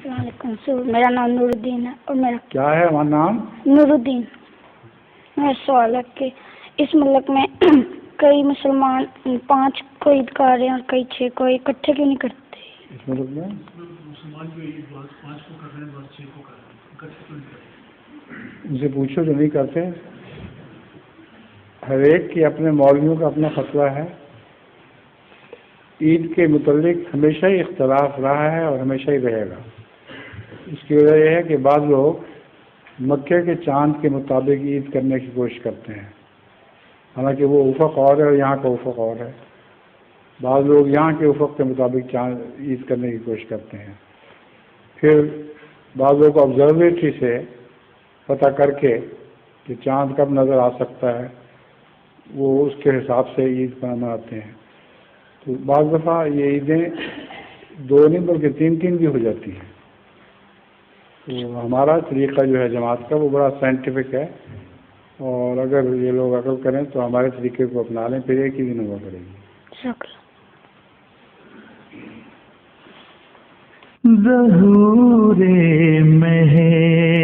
السلام علیکم سر، میرا نام نور الدین ہے اور میرا کیا ہے ہمارا نام؟ نور الدین۔ میرا سوال ہے کہ اس ملک میں کئی مسلمان 5 کو عید کر رہے ہیں اور کئی 6 کو، اکٹھے کیوں نہیں کرتے؟ اس ملک میں مسلمان جو عید 5 کو کر رہے ہیں اور 6 کو کر رہے ہیں، اکٹھے کیوں نہیں کرتے؟ ان سے پوچھو جو نہیں کرتے۔ ہر ایک کی اپنے مولویوں کا اپنا فتویٰ ہے۔ عید کے متعلق ہمیشہ ہی اختلاف رہا ہے اور ہمیشہ ہی رہے گا۔ اس کی وجہ یہ ہے کہ بعض لوگ مکے کے چاند کے مطابق عید کرنے کی کوشش کرتے ہیں، حالانکہ وہ افق اور ہے اور یہاں کا افق اور ہے۔ بعض لوگ یہاں کے افق کے مطابق چاند عید کرنے کی کوشش کرتے ہیں، پھر بعض لوگ آبزرویٹری سے پتہ کر کے کہ چاند کب نظر آ سکتا ہے وہ اس کے حساب سے عید مناتے ہیں۔ تو بعض دفعہ یہ عیدیں 2 نہیں بلکہ 3 بھی ہو جاتی ہیں۔ تو ہمارا طریقہ جو ہے جماعت کا وہ بڑا سائنٹیفک ہے، اور اگر یہ لوگ عقل کریں تو ہمارے طریقے کو اپنا لیں، پھر ایک ہی دن ہوا کرے گی۔ ظہور مہر